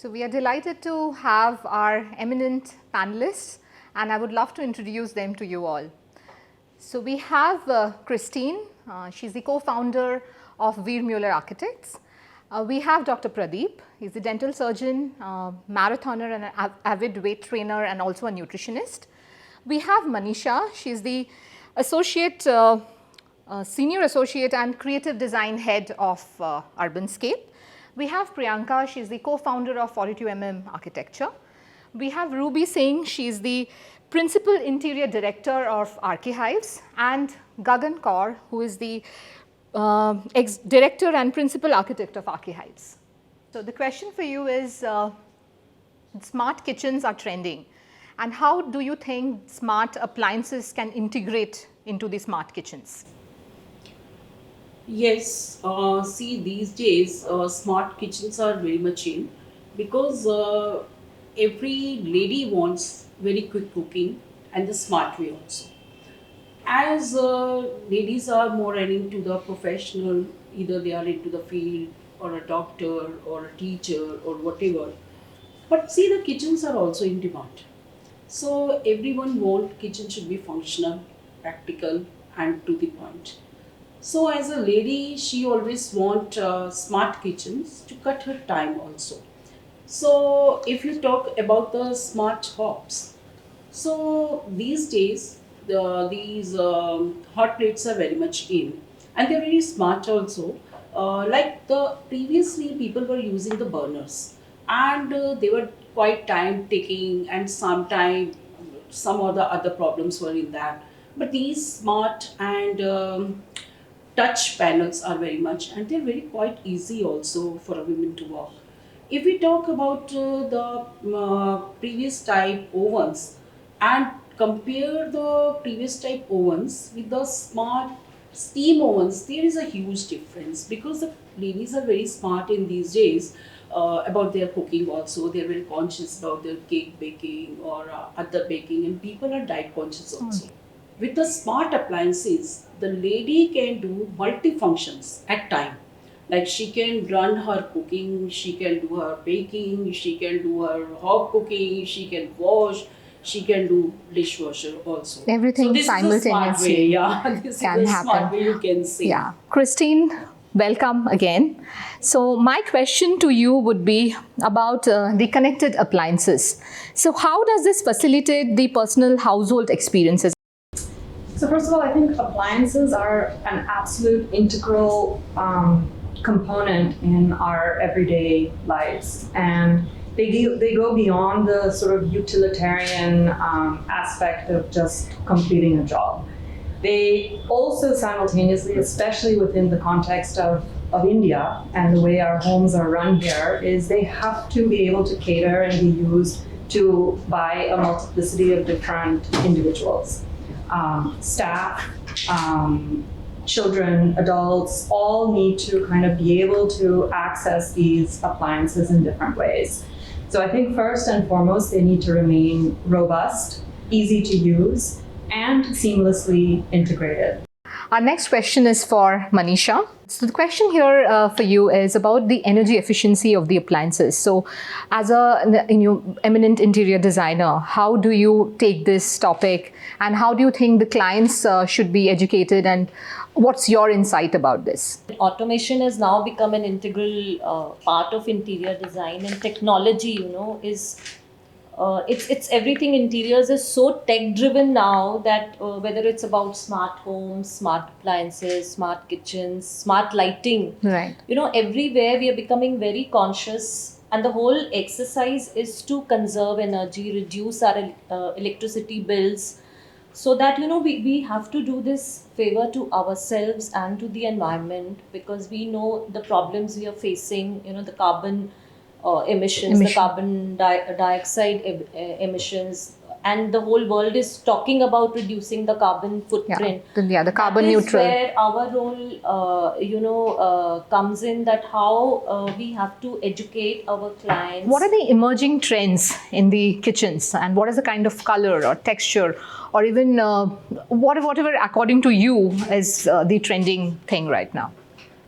So we are delighted to have our eminent panelists, and I would love to introduce them to you all. So we have Christine, she's the co-founder of Weir Architects. We have Dr. Pradeep, he's a dental surgeon, marathoner and an avid weight trainer and also a nutritionist. We have Manisha, she's the senior associate and creative design head of Urbanscape. We have Priyanka, she's the co-founder of 42mm Architecture. We have Ruby Singh, she's the principal interior director of Archihives, and Gagan Kaur, who is the ex-director and principal architect of Archihives. So the question for you is, smart kitchens are trending, and how do you think smart appliances can integrate into the smart kitchens? Yes, see these days smart kitchens are very much in because every lady wants very quick cooking and the smart way also. As ladies are more into the professional, either they are into the field or a doctor or a teacher or whatever. But see, the kitchens are also in demand. So everyone want kitchen should be functional, practical, and to the point. So as a lady, she always want smart kitchens to cut her time also. So if you talk about the smart hobs, so these days these hot plates are very much in, and they're very smart also. Like the previously people were using the burners, and they were quite time taking, and sometimes some of the other problems were in that. But these smart and touch panels are very much, and they're very quite easy also for a woman to work. If we talk about the previous type ovens and compare the previous type ovens with the smart steam ovens, there is a huge difference because the ladies are very smart in these days about their cooking also. They're very conscious about their cake baking or other baking, and people are diet conscious also. With the smart appliances, the lady can do multifunctions at time. Like she can run her cooking, she can do her baking, she can do her hot cooking, she can wash, she can do dishwasher also. Everything so this simultaneously is a smart way, yeah. This can is a happen. smart way you can say. Yeah. Christine, welcome again. So my question to you would be about the connected appliances. So how does this facilitate the personal household experiences? So first of all, I think appliances are an absolute integral component in our everyday lives, and they go beyond the sort of utilitarian aspect of just completing a job. They also simultaneously, especially within the context of India and the way our homes are run here, is they have to be able to cater and be used by a multiplicity of different individuals. Staff, children, adults, all need to kind of be able to access these appliances in different ways. So I think first and foremost, they need to remain robust, easy to use, and seamlessly integrated. Our next question is for Manisha. So the question here for you is about the energy efficiency of the appliances. So as a eminent interior designer, how do you take this topic, and how do you think the clients should be educated, and what's your insight about this? Automation has now become an integral part of interior design, and technology, is it's everything. Interiors is so tech driven now that whether it's about smart homes, smart appliances, smart kitchens, smart lighting, right? Everywhere we are becoming very conscious, and the whole exercise is to conserve energy, reduce our electricity bills, so that we have to do this favor to ourselves and to the environment, because we know the problems we are facing, the carbon emissions, the carbon dioxide emissions, and the whole world is talking about reducing the carbon footprint. Yeah, the carbon neutral. That is where our role, comes in. That how we have to educate our clients. What are the emerging trends in the kitchens, and what is the kind of color or texture, or even whatever according to you is the trending thing right now?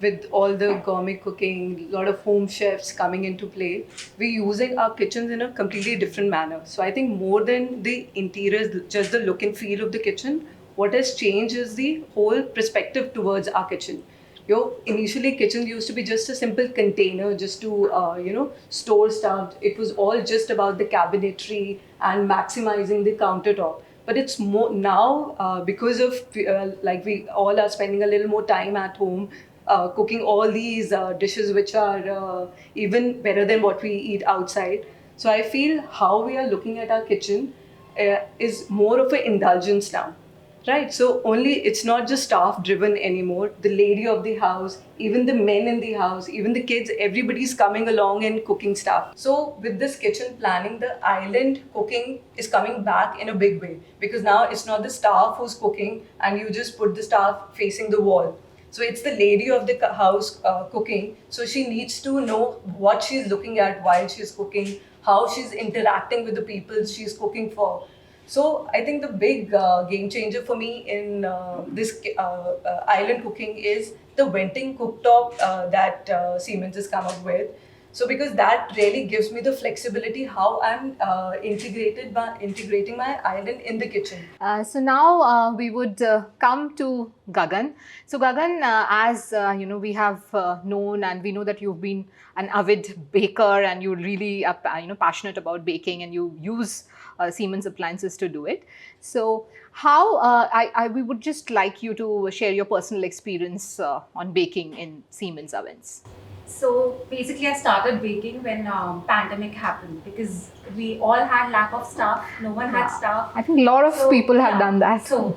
with all the gourmet cooking, a lot of home chefs coming into play, we're using our kitchens in a completely different manner. So I think more than the interiors, just the look and feel of the kitchen, what has changed is the whole perspective towards our kitchen. Initially kitchen used to be just a simple container just to store stuff. It was all just about the cabinetry and maximizing the countertop. But it's more now, because of like we all are spending a little more time at home, cooking all these dishes which are even better than what we eat outside. So I feel how we are looking at our kitchen is more of an indulgence now. Right, so only it's not just staff driven anymore. The lady of the house, even the men in the house, even the kids, everybody's coming along and cooking stuff. So with this kitchen planning, the island cooking is coming back in a big way, because now it's not the staff who's cooking and you just put the staff facing the wall. So it's the lady of the house cooking. So she needs to know what she's looking at while she's cooking, how she's interacting with the people she's cooking for. So I think the big game changer for me in this island cooking is the venting cooktop that Siemens has come up with. So because that really gives me the flexibility how I'm integrating my island in the kitchen. So now we would come to Gagan. So Gagan, as we have known, and we know that you've been an avid baker and you're really passionate about baking, and you use Siemens appliances to do it. So how we would just like you to share your personal experience on baking in Siemens ovens. So basically, I started baking when pandemic happened, because we all had lack of staff. No one had staff. I think a lot of people have done that. So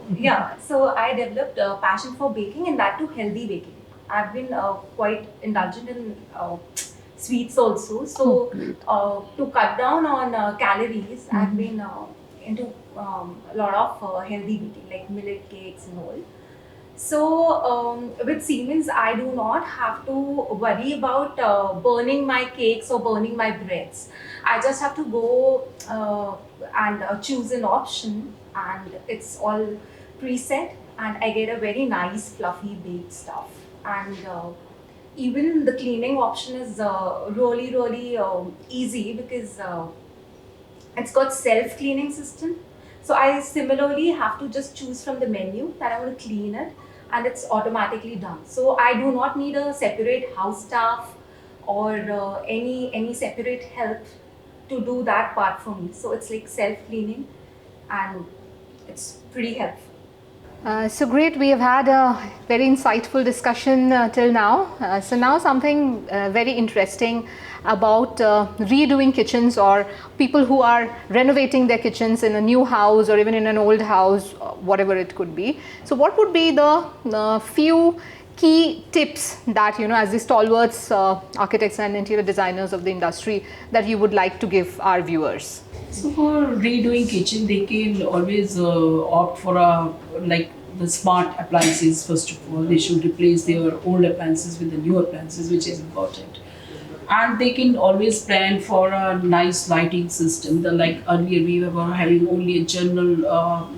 I developed a passion for baking, and that too healthy baking. I've been quite indulgent in sweets also. So to cut down on calories, I've been into a lot of healthy baking, like millet cakes and all. So with Siemens, I do not have to worry about burning my cakes or burning my breads. I just have to go and choose an option, and it's all preset, and I get a very nice fluffy baked stuff. And even the cleaning option is really easy, because it's got self-cleaning system. So I similarly have to just choose from the menu that I want to clean it, and it's automatically done. So I do not need a separate house staff or any separate help to do that part for me. So it's like self-cleaning, and it's pretty helpful. So great, we have had a very insightful discussion till now. So now something very interesting about redoing kitchens, or people who are renovating their kitchens in a new house or even in an old house, whatever it could be. So what would be the few key tips that, as the stalwarts architects and interior designers of the industry, that you would like to give our viewers? So for redoing kitchen, they can always opt for the smart appliances. First of all, they should replace their old appliances with the new appliances, which is important. And they can always plan for a nice lighting system. Like earlier, we were having only a general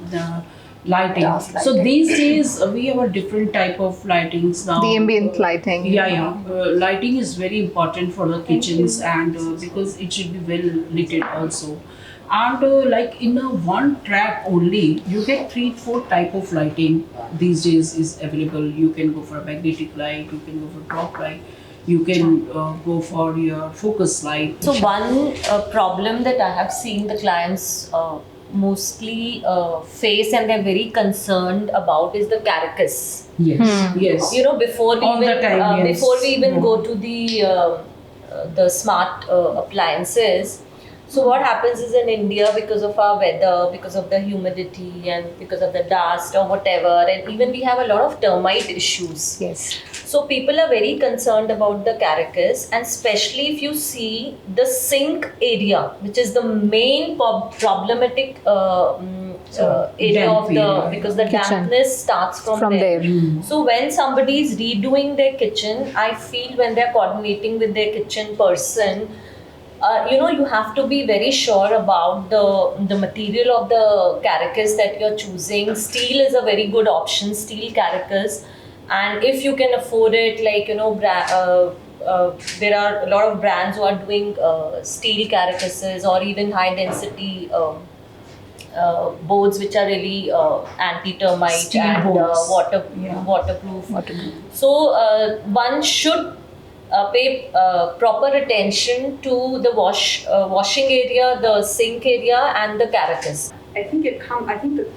lighting. So these days, we have a different type of lightings now. The ambient lighting. Lighting is very important for the kitchens, and because it should be well lit also. And like in a one track only, you get 3-4 type of lighting these days is available. You can go for a magnetic light, you can go for drop light, you can go for your focus light. So one problem that I have seen the clients mostly face, and they're very concerned about, is the carcass. Yes. Before we even go to the smart appliances. So what happens is, in India, because of our weather, because of the humidity and because of the dust or whatever, and even we have a lot of termite issues. Yes. So people are very concerned about the carcass, and especially if you see the sink area, which is the main problematic area of because the kitchen dampness starts from there. So when somebody is redoing their kitchen, I feel when they're coordinating with their kitchen person, you have to be very sure about the material of the carcass that you're choosing. Steel is a very good option, steel carcass. and if you can afford it, like there are a lot of brands who are doing steel carcasses or even high density boards which are really anti-termite Steel and boards. waterproof. Waterproof. So one should pay proper attention to the washing area, the sink area, and the carcass. I think that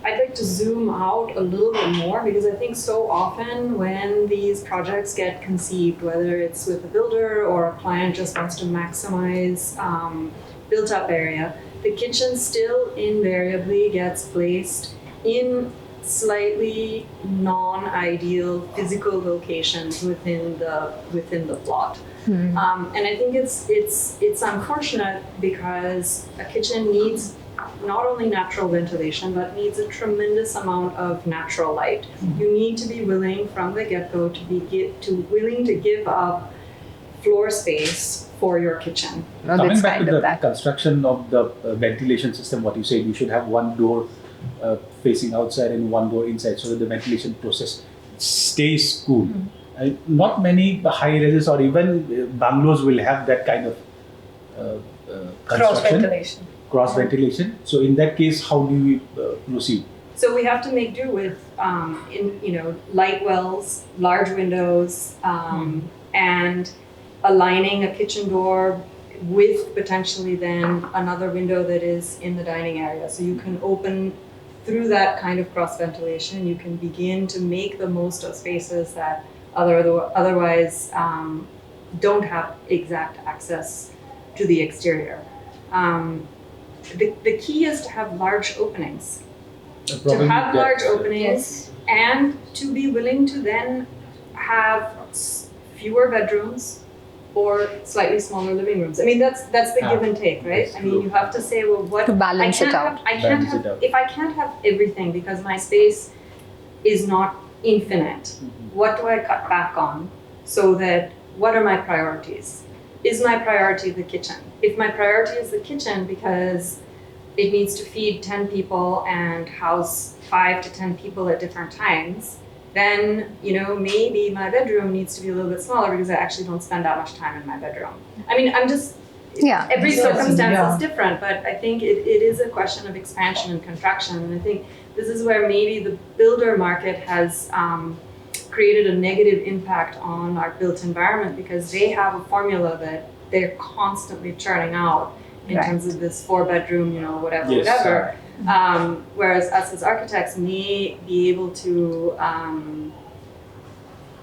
I'd like to zoom out a little bit more, because I think so often when these projects get conceived, whether it's with a builder or a client just wants to maximize built up area, the kitchen still invariably gets placed in slightly non-ideal physical locations within the plot. And I think it's unfortunate, because a kitchen needs not only natural ventilation, but needs a tremendous amount of natural light. You need to be willing from the get-go to give up floor space for your kitchen. Coming back to the construction of the ventilation system, what you said, you should have one door facing outside and one door inside, so that the ventilation process stays cool. Not many high-rises or even bungalows will have that kind of construction. Cross ventilation. So in that case, how do we proceed? So we have to make do with light wells, large windows, and aligning a kitchen door with potentially then another window that is in the dining area. So you can open through that kind of cross ventilation. You can begin to make the most of spaces that otherwise don't have exact access to the exterior. The key is to have large openings. And to be willing to then have fewer bedrooms or slightly smaller living rooms. I mean, that's the give and take, right? I mean, you have to say, well, what To balance it out. If I can't have everything because my space is not infinite, what do I cut back on? So that, what are my priorities? Is my priority the kitchen? If my priority is the kitchen because it needs to feed 10 people and house 5 to 10 people at different times, then maybe my bedroom needs to be a little bit smaller because I actually don't spend that much time in my bedroom. I mean, every circumstance is different, but I think it is a question of expansion and contraction. And I think this is where maybe the builder market has created a negative impact on our built environment, because they have a formula that they're constantly churning out in terms of this 4-bedroom, whatever. Whereas us as architects may be able to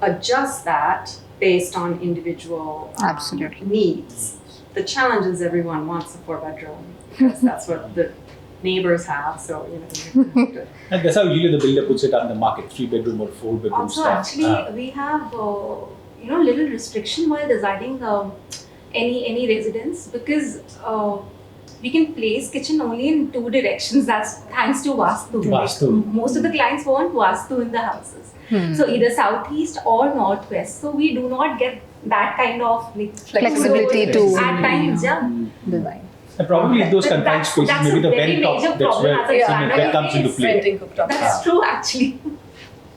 adjust that based on individual needs. The challenge is everyone wants a 4-bedroom because that's what the neighbors have. So And that's how usually the builder puts it on the market: 3-bedroom or 4-bedroom Also, stuff. actually, we have little restriction while designing any residence, because we can place kitchen only in 2 directions. That's thanks to Vastu. Most of the clients want Vastu in the houses. So either southeast or northwest. So we do not get that kind of Flexibility to at times, design. And probably in those confined that's spaces, maybe the a very vent top, major that's problem where as a designer. that comes into play. Venting cooktop. That's true, actually.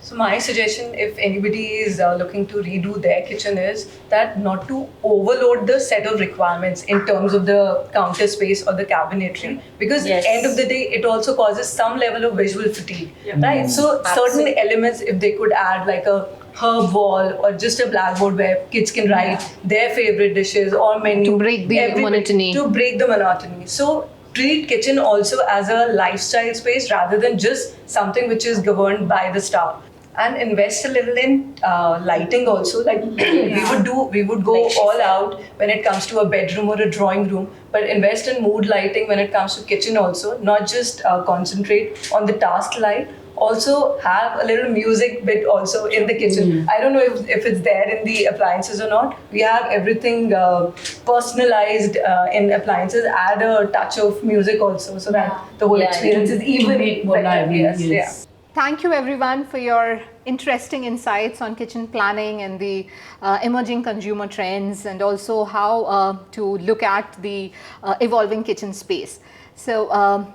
So my suggestion, if anybody is looking to redo their kitchen, is that not to overload the set of requirements in terms of the counter space or the cabinetry, because at the end of the day, it also causes some level of visual fatigue, right? So certain elements, if they could add like a herb wall or just a blackboard where kids can write their favorite dishes or menu. To break the monotony. To break the monotony. So treat kitchen also as a lifestyle space rather than just something which is governed by the staff. And invest a little in lighting also. Like we would go all out when it comes to a bedroom or a drawing room, but invest in mood lighting when it comes to kitchen also. Not just concentrate on the task light. Also have a little music bit also in the kitchen. I don't know if it's there in the appliances or not. We have everything personalized in appliances. Add a touch of music also, so that the whole experience is even more lively. Yes. Thank you everyone for your interesting insights on kitchen planning and the emerging consumer trends, and also how to look at the evolving kitchen space. So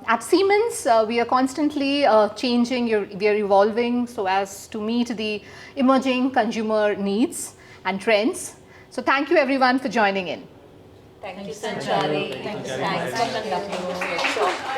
at Siemens, we are constantly changing, we are evolving so as to meet the emerging consumer needs and trends. So thank you everyone for joining in. Thank you, Sanchari. Thanks for conducting this workshop.